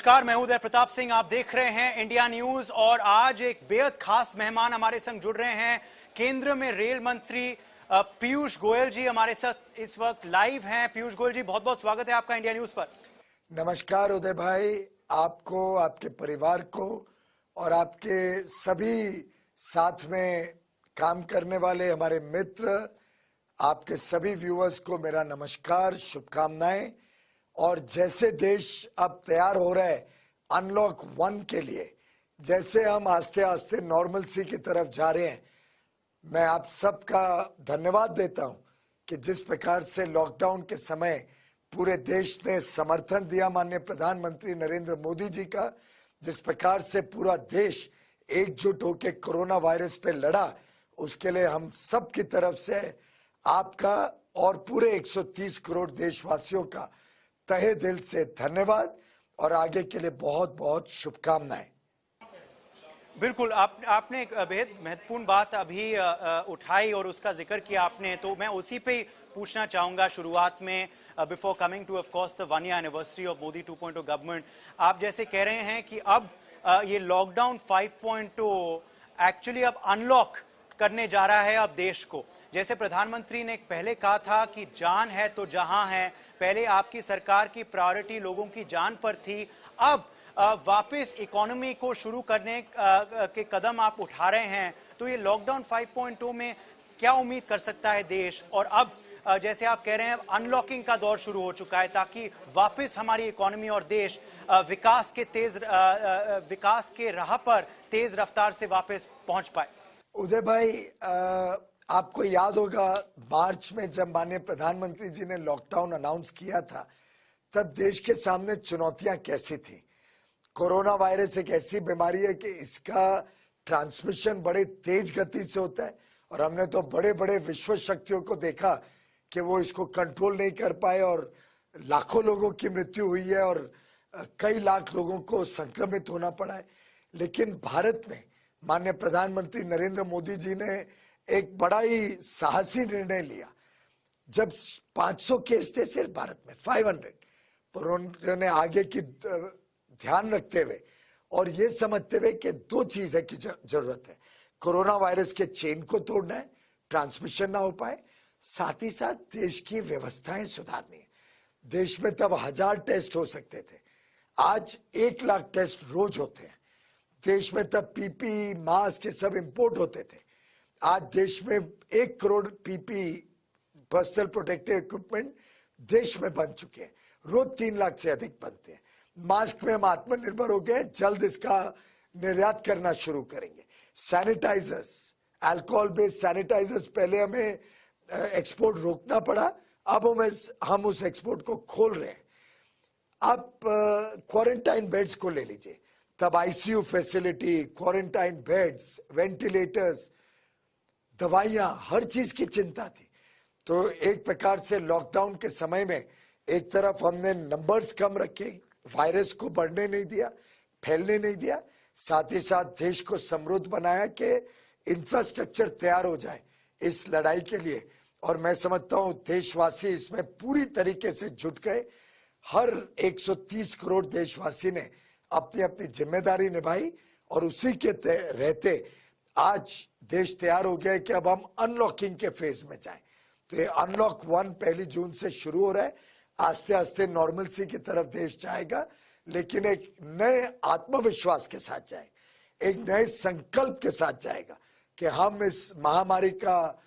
नमस्कार, मैं उदय प्रताप सिंह। आप देख रहे हैं इंडिया न्यूज और आज एक बेहद खास मेहमान हमारे संग जुड़ रहे हैं। केंद्र में रेल मंत्री पीयूष गोयल जी हमारे साथ इस वक्त लाइव हैं। पीयूष गोयल जी, बहुत बहुत स्वागत है आपका इंडिया न्यूज पर। नमस्कार उदय भाई, आपको, आपके परिवार को और आपके सभी साथ में काम करने वाले हमारे मित्र, आपके सभी व्यूअर्स को मेरा नमस्कार, शुभकामनाएं। और जैसे देश अब तैयार हो रहा है अनलॉक 1 के लिए, जैसे हम आस्ते आस्ते नॉर्मलसी की तरफ जा रहे हैं, मैं आप सबका धन्यवाद देता हूं कि जिस प्रकार से लॉकडाउन के समय पूरे देश ने समर्थन दिया माननीय प्रधानमंत्री नरेंद्र मोदी जी का, जिस प्रकार से पूरा देश एकजुट होकर कोरोना वायरस पे लड़ा, उसके लिए हम सब की तरफ से आपका और पूरे 130 करोड़ देशवासियों का तहे दिल से धन्यवाद और आगे के लिए बहुत बहुत शुभकामनाएं। बिल्कुल, आपने एक बेहद महत्वपूर्ण बात अभी उठाई और उसका जिक्र किया आपने, तो मैं उसी पे ही पूछना चाहूंगा शुरुआत में। Before coming two of course the 1 year anniversary of Modi 2.0 government, आप जैसे कह रहे हैं कि अब ये लॉकडाउन 5.0 एक्चुअली अब अनलॉक करने जा रहा है अब देश को। जैसे प्रधानमंत्री ने पहले कहा था कि जान है तो जहां है, पहले आपकी सरकार की प्रायोरिटी लोगों की जान पर थी, अब वापस इकोनॉमी को शुरू करने के कदम आप उठा रहे हैं, तो ये लॉकडाउन 5.0 में क्या उम्मीद कर सकता है देश? और अब जैसे आप कह रहे हैं अनलॉकिंग का दौर शुरू हो चुका है ताकि वापस हमारी इकोनॉमी और देश विकास के राह पर तेज रफ्तार से वापस पहुंच पाए। उदय भाई, आपको याद होगा मार्च में जब माननीय प्रधानमंत्री जी ने लॉकडाउन अनाउंस किया था, तब देश के सामने चुनौतियां कैसी थी। कोरोना वायरस एक ऐसी बीमारी है कि इसका ट्रांसमिशन बड़े तेज गति से होता है और हमने तो बड़े बड़े विश्व शक्तियों को देखा कि वो इसको कंट्रोल नहीं कर पाए और लाखों लोगों की मृत्यु हुई है और कई लाख लोगों को संक्रमित होना पड़ा है। लेकिन भारत में माननीय प्रधानमंत्री नरेंद्र मोदी जी ने एक बड़ा ही साहसी निर्णय लिया। जब 500 केस थे सिर्फ भारत में, 500, पर उन्होंने आगे की ध्यान रखते हुए और ये समझते हुए कि दो चीजें की जरूरत है। कोरोना वायरस के चेन को तोड़ना है, ट्रांसमिशन ना हो पाए, साथ ही साथ देश की व्यवस्थाएं सुधारनी है। देश में तब 1000 टेस्ट हो सकते थे, आज 1 लाख टेस्ट रोज होते हैं। देश में तब पीपी, मास्क ये सब इंपोर्ट होते थे, आज देश में 1 crore PP personal protective equipment देश में बन चुके हैं, रोज 3 लाख से अधिक बनते हैं। मास्क में हम आत्मनिर्भर हो गए, जल्द इसका निर्यात करना शुरू करेंगे। सैनिटाइजर्स, अल्कोहल बेस्ड सैनिटाइजर्स, पहले हमें एक्सपोर्ट रोकना पड़ा, अब हम उस एक्सपोर्ट को खोल रहे हैं। आप क्वारंटाइन बेड्स को ले लीजिए, तब ICU facility, quarantine beds, ventilators, दवाइयां, हर चीज की चिंता थी। तो एक प्रकार से लॉकडाउन के समय में एक तरफ हमने नंबर्स कम रखे, वायरस को बढ़ने नहीं दिया, फैलने नहीं दिया, साथ ही साथ देश को समृद्ध बनाया कि इंफ्रास्ट्रक्चर तैयार हो जाए इस लड़ाई के लिए। और मैं समझता हूं देशवासी इसमें पूरी तरीके से जुट गए। हर 130 करोड़ देशवासी ने अपनी अपनी जिम्मेदारी निभाई और उसी के रहते आज देश तैयार हो गया है कि अब हम अनलॉकिंग के फेज में जाएं। तो ये अनलॉक 1 1 जून से शुरू हो रहा है, आस्ते आस्ते नॉर्मलसी की तरफ देश जाएगा, लेकिन एक नए आत्मविश्वास के साथ जाएगा, एक नए संकल्प के साथ जाएगा कि हम इस महामारी का,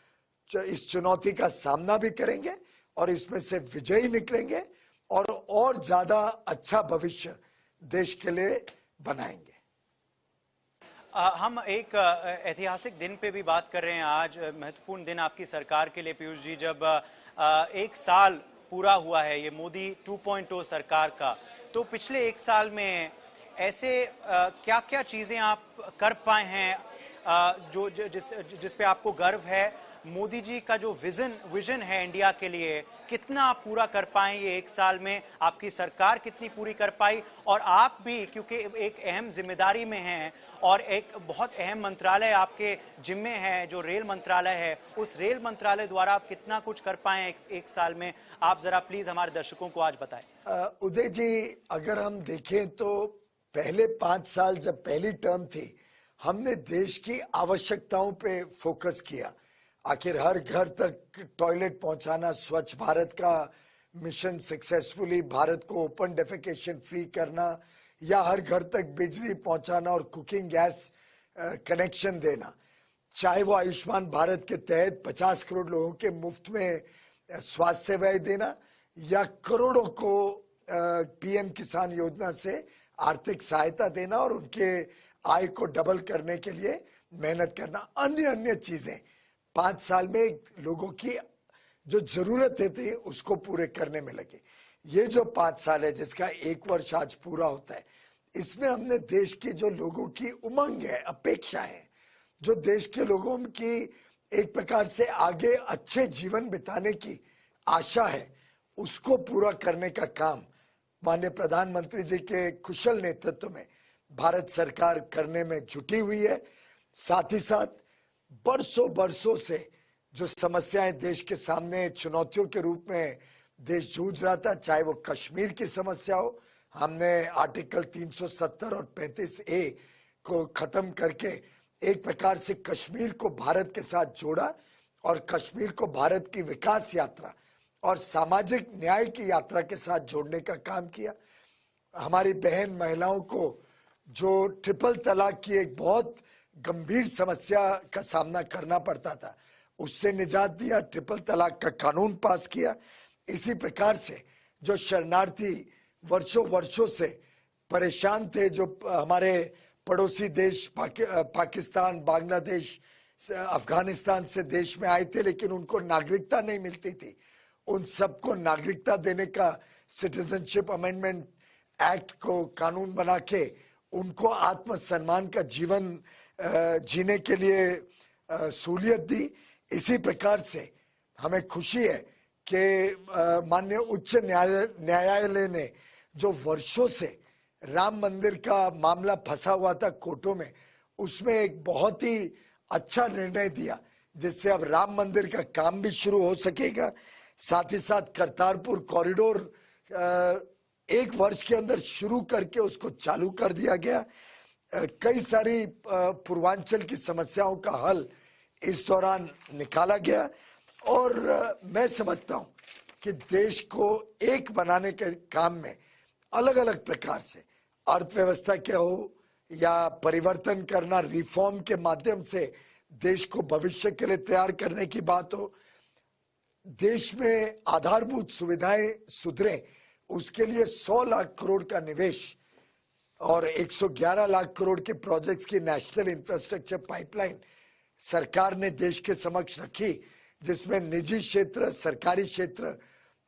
इस चुनौती का सामना भी करेंगे और इसमें से विजयी निकलेंगे और ज्यादा अच्छा भविष्य देश के लिए बनाएंगे। हम एक ऐतिहासिक दिन पे भी बात कर रहे हैं आज, महत्वपूर्ण दिन आपकी सरकार के लिए पीयूष जी, जब 1 साल पूरा हुआ है ये मोदी 2.0 सरकार का। तो पिछले 1 साल में ऐसे क्या क्या चीजें आप कर पाए हैं जिस पे आपको गर्व है? मोदी जी का जो विजन है इंडिया के लिए, कितना आप पूरा कर पाए ये एक साल में, आपकी सरकार कितनी पूरी कर पाई, और आप भी क्योंकि एक अहम जिम्मेदारी में हैं और एक बहुत अहम मंत्रालय आपके जिम्मे है जो रेल मंत्रालय है, उस रेल मंत्रालय द्वारा आप कितना कुछ कर पाए एक साल में, आप जरा प्लीज हमारे दर्शकों को आज बताएं। उदय जी, अगर हम देखें तो पहले 5 साल जब पहली टर्म थी, हमने देश की आवश्यकताओं पे फोकस किया। आखिर हर घर तक टॉयलेट पहुंचाना, स्वच्छ भारत का मिशन सक्सेसफुली भारत को ओपन डेफिकेशन फ्री करना, या हर घर तक बिजली पहुंचाना और कुकिंग गैस कनेक्शन देना, चाहे वो आयुष्मान भारत के तहत 50 करोड़ लोगों के मुफ्त में स्वास्थ्य सेवाएं देना, या करोड़ों को पीएम किसान योजना से आर्थिक सहायता देना और उनके आय को डबल करने के लिए मेहनत करना, अन्य अन्य चीजें 5 साल में लोगों की जो जरूरतें थी उसको पूरे करने में लगे। ये जो 5 साल है जिसका 1 वर्ष आज पूरा होता है, इसमें हमने देश के जो लोगों की उमंग है, अपेक्षा है, जो देश के लोगों की एक प्रकार से आगे अच्छे जीवन बिताने की आशा है, उसको पूरा करने का काम माननीय प्रधानमंत्री जी के कुशल नेतृत्व में भारत सरकार करने में जुटी हुई है। साथ ही साथ बरसों बरसों से जो समस्याएं देश के सामने चुनौतियों के रूप में देश जूझ रहा था, चाहे वो कश्मीर की समस्या हो, हमने आर्टिकल 370 और 35A को खत्म करके एक प्रकार से कश्मीर को भारत के साथ जोड़ा और कश्मीर को भारत की विकास यात्रा और सामाजिक न्याय की यात्रा के साथ जोड़ने का काम किया। हमारी बहन महिलाओं को जो ट्रिपल तलाक की एक बहुत गंभीर समस्या का सामना करना पड़ता था, उससे निजात दिया, ट्रिपल तलाक का कानून पास किया। इसी प्रकार से जो शरणार्थी वर्षों वर्षों से परेशान थे, जो हमारे पड़ोसी देश पाकिस्तान, बांग्लादेश, अफगानिस्तान से देश में आए थे लेकिन उनको नागरिकता नहीं मिलती थी, उन सबको नागरिकता देने का सिटीजनशिप अमेंडमेंट एक्ट को कानून बना के उनको आत्मसम्मान का जीवन जीने के लिए सहूलियत दी। इसी प्रकार से हमें खुशी है कि माननीय उच्च न्यायालय ने जो वर्षों से राम मंदिर का मामला फंसा हुआ था कोर्टों में, उसमें एक बहुत ही अच्छा निर्णय दिया जिससे अब राम मंदिर का काम भी शुरू हो सकेगा। साथ ही साथ करतारपुर कॉरिडोर 1 वर्ष के अंदर शुरू करके उसको चालू कर दिया गया। कई सारी पूर्वांचल की समस्याओं का हल इस दौरान निकाला गया और मैं समझता हूं कि देश को एक बनाने के काम में अलग अलग प्रकार से अर्थव्यवस्था क्या हो या परिवर्तन करना, रिफॉर्म के माध्यम से देश को भविष्य के लिए तैयार करने की बात हो, देश में आधारभूत सुविधाएं सुधरे, उसके लिए 100 लाख करोड़ का निवेश और 111 लाख करोड़ के प्रोजेक्ट्स की नेशनल इंफ्रास्ट्रक्चर पाइपलाइन सरकार ने देश के समक्ष रखी, जिसमें निजी क्षेत्र, सरकारी क्षेत्र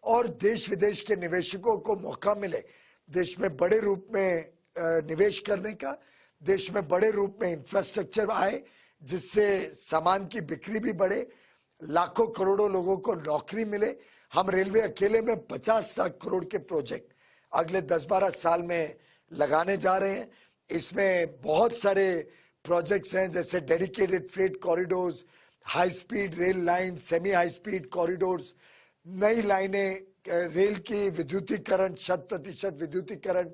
और देश विदेश के निवेशकों को मौका मिले देश में बड़े रूप में निवेश करने का, देश में बड़े रूप में इंफ्रास्ट्रक्चर आए जिससे सामान की बिक्री भी बढ़े, लाखों करोड़ों लोगों को नौकरी मिले। हम रेलवे अकेले में 50 लाख करोड़ के प्रोजेक्ट अगले 10-12 साल में लगाने जा रहे हैं। इसमें बहुत सारे प्रोजेक्ट्स हैं जैसे dedicated freight corridors, high speed rail line, semi high speed corridors, नई लाइनें, रेल की विद्युतीकरण, 100% विद्युतीकरण,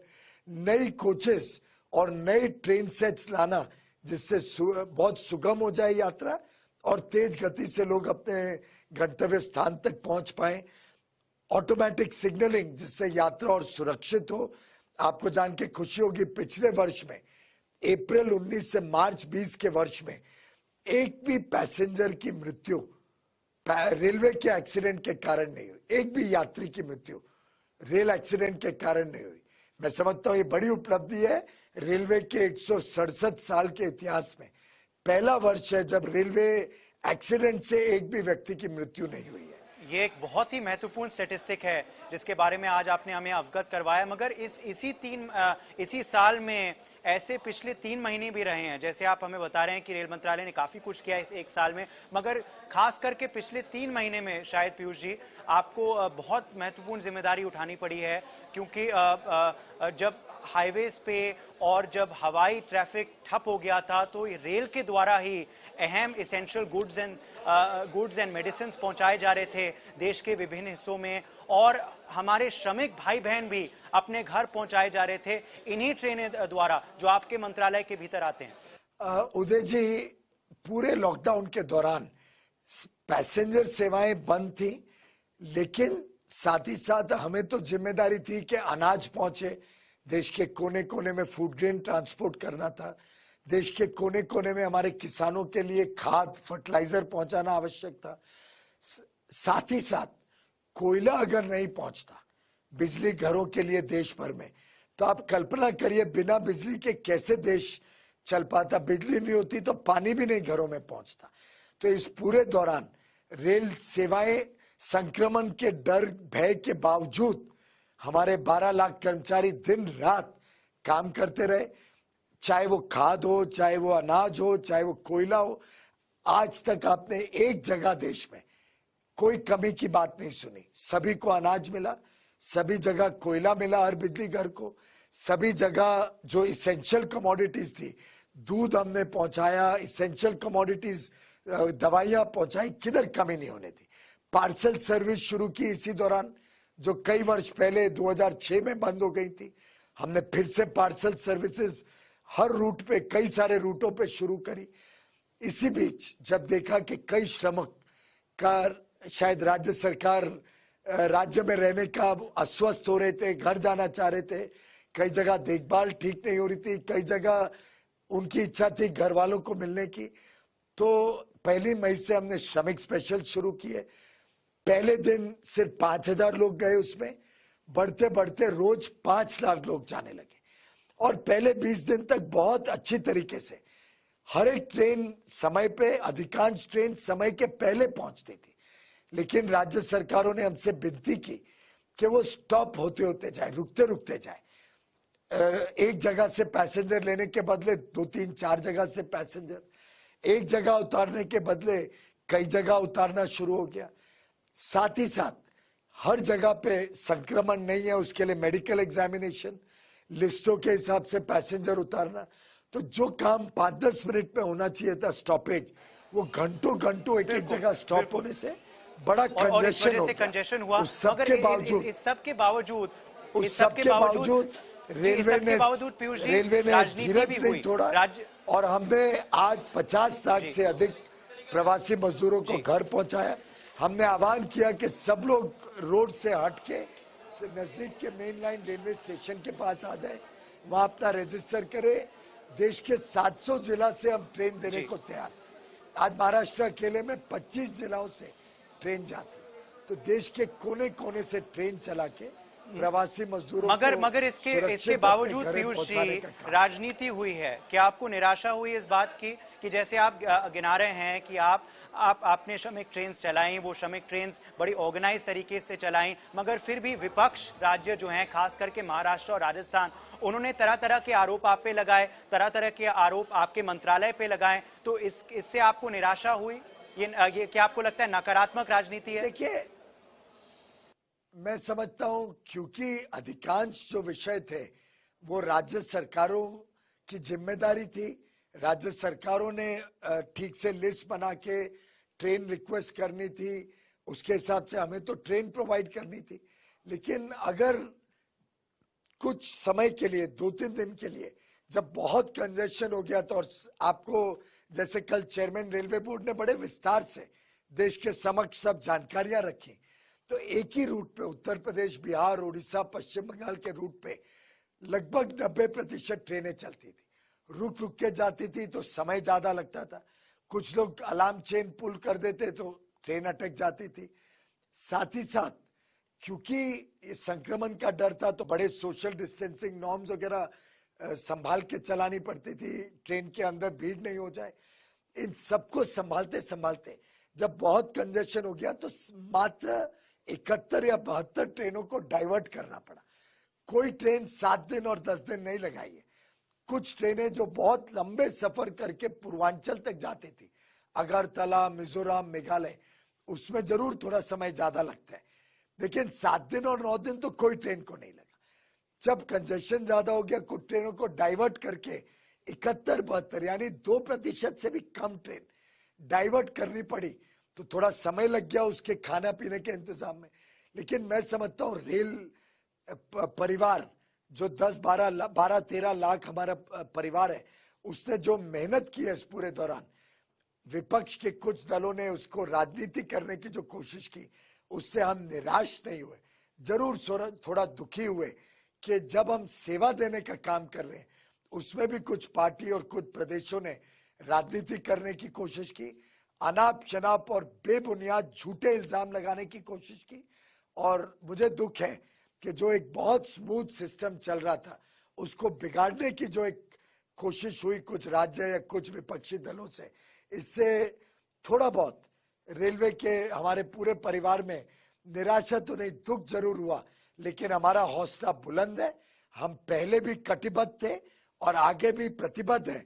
नई कोचेस और नए ट्रेन सेट्स लाना जिससे बहुत सुगम हो जाए यात्रा और तेज गति से लोग अपने गंतव्य स्थान तक पहुंच पाए। ऑटोमेटिक सिग्नलिंग जिससे यात्रा और सुरक्षित हो। आपको जान के खुशी होगी, पिछले वर्ष में अप्रैल 19 से मार्च 20 के वर्ष में एक भी पैसेंजर की मृत्यु रेलवे के एक्सीडेंट के कारण नहीं हुई, एक भी यात्री की मृत्यु रेल एक्सीडेंट के कारण नहीं हुई। मैं समझता हूं ये बड़ी उपलब्धि है। रेलवे के 167 साल के इतिहास में पहला वर्ष है जब रेलवे एक्सीडेंट से एक भी व्यक्ति की मृत्यु नहीं हुई है। ये एक बहुत ही महत्वपूर्ण स्टैटिस्टिक है जिसके बारे में आज आपने हमें अवगत करवाया। मगर इसी साल में ऐसे पिछले 3 महीने भी रहे हैं, जैसे आप हमें बता रहे हैं कि रेल मंत्रालय ने काफी कुछ किया इस एक साल में, मगर खास करके पिछले 3 महीने में शायद पीयूष जी आपको बहुत महत्वपूर्ण जिम्मेदारी उठानी पड़ी है, क्योंकि जब हाईवेज पे और जब हवाई ट्रैफिक ठप हो गया था तो रेल के द्वारा ही अहम इसेंशियल गुड्स एंड मेडिसिन पहुंचाए जा रहे थे देश के विभिन्न हिस्सों में, और हमारे श्रमिक भाई बहन भी अपने घर पहुंचाए जा रहे थे इन्हीं ट्रेनें द्वारा जो आपके मंत्रालय के भीतर आते हैं। उदय जी, पूरे लॉकडाउन के दौरान पैसेंजर सेवाएं बंद थी, लेकिन साथ ही साथ हमें तो जिम्मेदारी थी कि अनाज पहुंचे, देश के कोने कोने में फूड ग्रेन ट्रांसपोर्ट करना था, देश के कोने कोने में हमारे किसानों के लिए खाद फर्टिलाइजर पहुंचाना आवश्यक था। साथ ही साथ कोयला अगर नहीं पहुंचता बिजली घरों के लिए देश भर में, तो आप कल्पना करिए बिना बिजली के कैसे देश चल पाता। बिजली नहीं होती तो पानी भी नहीं घरों में पहुंचता। तो इस पूरे दौरान रेल सेवाएं संक्रमण के डर भय के बावजूद हमारे 12 लाख कर्मचारी दिन रात काम करते रहे, चाहे वो खाद हो, चाहे वो अनाज हो, चाहे वो कोयला हो। आज तक आपने एक जगह देश में कोई कमी की बात नहीं सुनी। सभी को अनाज मिला, सभी जगह कोयला मिला हर बिजली घर को, सभी जगह जो इसेंशियल कमोडिटीज थी, दूध हमने पहुंचाया, इसेंशियल कमोडिटीज दवाइयां पहुंचाई, किधर कमी नहीं होने दी। पार्सल सर्विस शुरू की इसी दौरान, जो कई वर्ष पहले 2006 में बंद हो गई थी, हमने फिर से पार्सल सर्विसेज हर रूट पे, कई सारे रूटों पे शुरू करी। इसी बीच जब देखा कि कई श्रमिक का शायद राज्य सरकार राज्य में रहने का अस्वस्थ हो रहे थे, घर जाना चाह रहे थे, कई जगह देखभाल ठीक नहीं हो रही थी, कई जगह उनकी इच्छा थी घर वालों को मिलने की, तो 1 मई से हमने श्रमिक स्पेशल शुरू किए। पहले दिन सिर्फ 5,000 लोग गए, उसमें बढ़ते बढ़ते रोज 5 लाख लोग जाने लगे, और पहले 20 दिन तक बहुत अच्छी तरीके से हर एक ट्रेन समय पे, अधिकांश ट्रेन समय के पहले पहुंचती थी। लेकिन राज्य सरकारों ने हमसे विनती की कि वो स्टॉप होते होते जाए, रुकते रुकते जाए। एक जगह से पैसेंजर लेने के बदले 2, 3, 4 जगह से पैसेंजर, एक जगह उतारने के बदले कई जगह उतारना शुरू हो गया। साथ ही साथ हर जगह पे संक्रमण नहीं है उसके लिए मेडिकल एग्जामिनेशन, लिस्टों के हिसाब से पैसेंजर उतारना। तो जो काम 5-10 मिनट में होना चाहिए था स्टॉपेज, वो घंटों घंटों एक एक जगह स्टॉप होने से बड़ा कंजेशन हो गया। कंजेशन हुआ। उस सब के बावजूद रेलवे ने धीरज नहीं तोड़ा, और हमने आज 50 लाख से अधिक प्रवासी मजदूरों को घर पहुंचाया। हमने आह्वान किया कि सब लोग रोड से हटके नजदीक के मेन लाइन रेलवे स्टेशन के पास आ जाए, वहां अपना रजिस्टर करे। देश के 700 जिला से हम ट्रेन देने को तैयार। आज महाराष्ट्र अकेले में 25 जिलों से ट्रेन जाती, तो देश के कोने कोने से ट्रेन चला के प्रवासी मजदूरों मगर इसके बावजूद पीयूष जी राजनीति हुई है। क्या आपको निराशा हुई इस बात की कि जैसे आप गिना रहे हैं कि आपने श्रमिक ट्रेन चलाई, वो श्रमिक ट्रेन बड़ी ऑर्गेनाइज तरीके से चलाई, मगर फिर भी विपक्ष राज्य जो हैं खास करके महाराष्ट्र और राजस्थान, उन्होंने तरह तरह के आरोप आप पे लगाए, तरह तरह के आरोप आपके मंत्रालय पे लगाए, तो इससे आपको निराशा हुई? ये क्या आपको लगता है नकारात्मक राजनीति है? देखिए, मैं समझता हूं क्योंकि अधिकांश जो विषय थे वो राज्य सरकारों की जिम्मेदारी थी। राज्य सरकारों ने ठीक से लिस्ट बना के ट्रेन रिक्वेस्ट करनी थी, उसके हिसाब से हमें तो ट्रेन प्रोवाइड करनी थी। लेकिन अगर कुछ समय के लिए, 2-3 दिन के लिए जब बहुत कंजेशन हो गया, तो आपको जैसे कल चेयरमैन रेलवे बोर्ड ने बड़े विस्तार से देश के समक्ष सब जानकारियां रखी, तो एक ही रूट पे उत्तर प्रदेश, बिहार, उड़ीसा, पश्चिम बंगाल के रूट पे लगभग 90% ट्रेनें चलती थी। रुक रुक के जाती थी तो समय ज्यादा लगता था, कुछ लोग अलार्म चेन पुल कर देते तो ट्रेन अटक जाती थी। साथ ही साथ क्योंकि संक्रमण का डर था तो बड़े सोशल डिस्टेंसिंग नॉर्म्स वगैरह संभाल के चलानी पड़ती थी, ट्रेन के अंदर भीड़ नहीं हो जाए। इन सबको संभालते संभालते जब बहुत कंजेशन हो गया तो मात्र 71 या 72 ट्रेनों को डाइवर्ट करना पड़ा। कोई ट्रेन 7 दिन और 10 दिन नहीं लगाई है। कुछ ट्रेनें जो बहुत लंबे सफर करके पूर्वांचल तक जाती थी, अगरतला, मिजोरम, मेघालय, उसमें जरूर थोड़ा समय ज्यादा लगता है, लेकिन 7 दिन और 9 दिन तो कोई ट्रेन को नहीं लगा। जब कंजेशन ज्यादा हो गया, कुछ ट्रेनों को डाइवर्ट करके 71-72 यानी 2% से भी कम ट्रेन डाइवर्ट करनी पड़ी, तो थोड़ा समय लग गया उसके खाना पीने के इंतजाम में। लेकिन मैं समझता हूँ रेल परिवार जो 12-13 लाख हमारा परिवार है, उसने जो मेहनत की है इस पूरे दौरान, विपक्ष के कुछ दलों ने उसको राजनीति करने की जो कोशिश की, उससे हम निराश नहीं हुए, जरूर थोड़ा दुखी हुए कि जब हम सेवा देने का काम कर रहे हैं उसमें भी कुछ पार्टी और कुछ प्रदेशों ने राजनीति करने की कोशिश की, अनाप शनाप और बेबुनियाद झूठे इल्जाम लगाने की कोशिश की। और मुझे दुख है कि जो एक बहुत स्मूथ सिस्टम चल रहा था उसको बिगाड़ने की जो एक कोशिश हुई कुछ राज्य या कुछ विपक्षी दलों से, इससे थोड़ा बहुत रेलवे के हमारे पूरे परिवार में निराशा तो नहीं, दुख जरूर हुआ, लेकिन हमारा हौसला बुलंद है। हम पहले भी कटिबद्ध थे और आगे भी प्रतिबद्ध है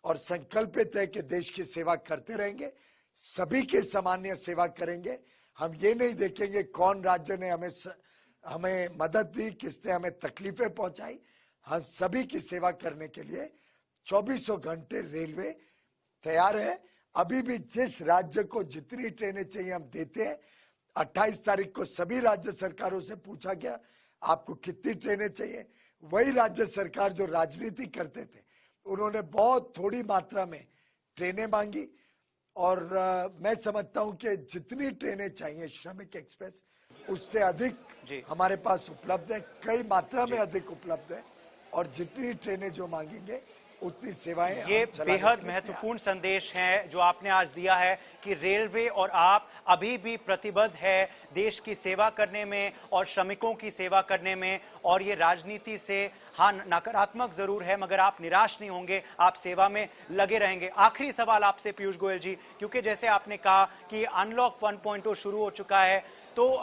और संकल्पित है कि देश की सेवा करते रहेंगे, सभी के सामान्य सेवा करेंगे। हम ये नहीं देखेंगे कौन राज्य ने हमें मदद दी, किसने हमें तकलीफें पहुंचाई। हम सभी की सेवा करने के लिए 24 घंटे रेलवे तैयार है। अभी भी जिस राज्य को जितनी ट्रेनें चाहिए हम देते हैं। 28 तारीख को सभी राज्य सरकारों से पूछा गया आपको कितनी ट्रेनें चाहिए। वही राज्य सरकार जो राजनीति करते थे उन्होंने बहुत थोड़ी मात्रा में ट्रेनें मांगी और मैं समझता हूं कि जितनी ट्रेनें चाहिए श्रमिक एक्सप्रेस उससे अधिक हमारे पास उपलब्ध है, कई मात्रा में अधिक उपलब्ध है और जितनी ट्रेनें जो मांगेंगे उतनी सेवाएं ये बेहद महत्वपूर्ण संदेश है जो आपने आज दिया है कि रेलवे और आप अभी भी प्रतिबद्ध है देश की सेवा करने में और श्रमिकों की सेवा करने में। और ये राजनीति से हाँ नकारात्मक जरूर है मगर आप निराश नहीं होंगे, आप सेवा में लगे रहेंगे। आखिरी सवाल आपसे पीयूष गोयल जी, क्योंकि जैसे आपने कहा कि अनलॉक 1.0 शुरू हो चुका है, तो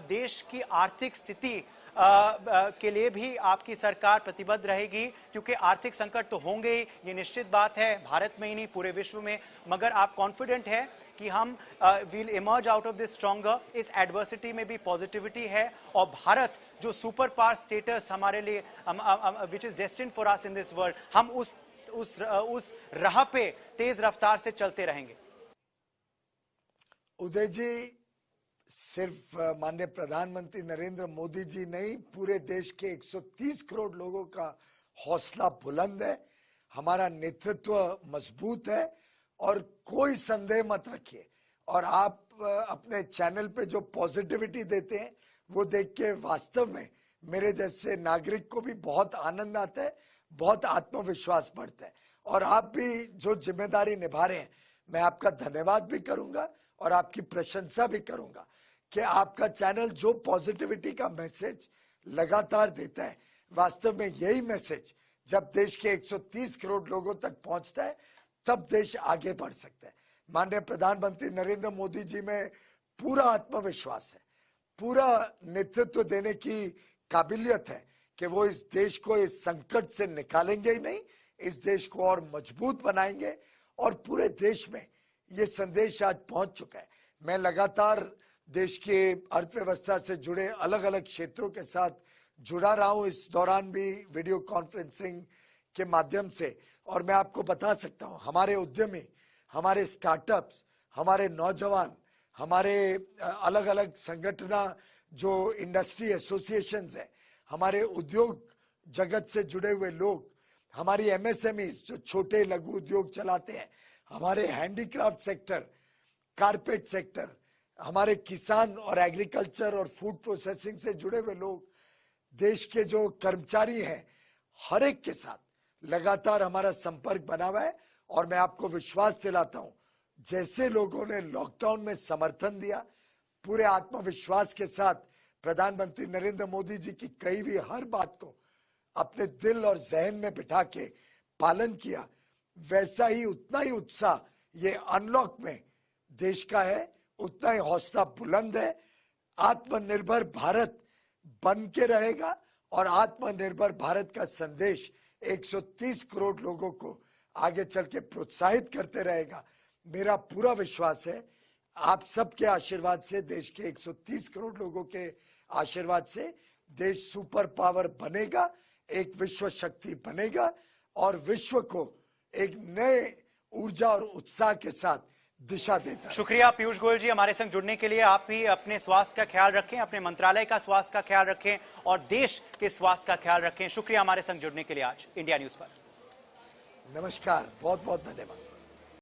देश की आर्थिक स्थिति के लिए भी आपकी सरकार प्रतिबद्ध रहेगी, क्योंकि आर्थिक संकट तो होंगे ही, ये निश्चित बात है, भारत में ही नहीं पूरे विश्व में। मगर आप कॉन्फिडेंट है कि हम will emerge out of this stronger, इस एडवर्सिटी में भी पॉजिटिविटी है और भारत जो सुपर पावर स्टेटस हमारे लिए which is destined for us in this world, हम उस राह पे तेज रफ्तार से चलते रहेंगे। उदय जी, सिर्फ माननीय प्रधानमंत्री नरेंद्र मोदी जी नहीं, पूरे देश के 130 करोड़ लोगों का हौसला बुलंद है, हमारा नेतृत्व मजबूत है और कोई संदेह मत रखिए। और आप अपने चैनल पे जो पॉजिटिविटी देते हैं वो देख के वास्तव में मेरे जैसे नागरिक को भी बहुत आनंद आता है, बहुत आत्मविश्वास बढ़ता है। और आप भी जो जिम्मेदारी निभा रहे हैं, मैं आपका धन्यवाद भी करूंगा और आपकी प्रशंसा भी करूंगा कि आपका चैनल जो पॉजिटिविटी का मैसेज लगातार देता है, वास्तव में यही मैसेज जब देश के 130 करोड़ लोगों तक पहुंचता है तब देश आगे बढ़ सकता है। माननीय प्रधानमंत्री नरेंद्र मोदी जी में पूरा आत्मविश्वास है, पूरा नेतृत्व देने की काबिलियत है कि वो इस देश को इस संकट से निकालेंगे ही नहीं, इस देश को और मजबूत बनाएंगे। और पूरे देश में ये संदेश आज पहुंच चुका है। मैं लगातार देश के अर्थव्यवस्था से जुड़े अलग अलग क्षेत्रों के साथ जुड़ा रहा हूं, इस दौरान भी वीडियो कॉन्फ्रेंसिंग के माध्यम से। और मैं आपको बता सकता हूं, हमारे उद्यमी, हमारे स्टार्टअप्स, हमारे नौजवान, हमारे अलग अलग संगठना जो इंडस्ट्री एसोसिएशंस है, हमारे उद्योग जगत से जुड़े हुए लोग, हमारी एमएसएमईज जो छोटे लघु उद्योग चलाते हैं, हमारे हैंडीक्राफ्ट सेक्टर, कारपेट सेक्टर, हमारे किसान और एग्रीकल्चर और फूड प्रोसेसिंग से जुड़े हुए लोग, देश के जो कर्मचारी हैं, हर एक के साथ लगातार हमारा संपर्क बना हुआ है। और मैं आपको विश्वास दिलाता हूं, जैसे लोगों ने लॉकडाउन में समर्थन दिया, पूरे आत्मविश्वास के साथ प्रधानमंत्री नरेंद्र मोदी जी की कही हुई हर बात को अपने दिल और जहन में बिठा के पालन किया, वैसा ही उतना ही उत्साह ये अनलॉक में देश का है, उतना ही हौसला बुलंद है। आत्मनिर्भर भारत बन के रहेगा और आत्मनिर्भर भारत का संदेश 130 करोड़ लोगों को आगे चल के प्रोत्साहित करते रहेगा। मेरा पूरा विश्वास है आप सबके आशीर्वाद से, देश के 130 करोड़ लोगों के आशीर्वाद से देश सुपर पावर बनेगा, एक विश्व शक्ति बनेगा और विश्व को एक नए ऊर्जा और उत्साह के साथ दिशा देता है। शुक्रिया पीयूष गोयल जी हमारे संग जुड़ने के लिए। आप भी अपने स्वास्थ्य का ख्याल रखें, अपने मंत्रालय का स्वास्थ्य का ख्याल रखें और देश के स्वास्थ्य का ख्याल रखें। शुक्रिया हमारे संग जुड़ने के लिए आज इंडिया न्यूज पर। नमस्कार, बहुत बहुत धन्यवाद।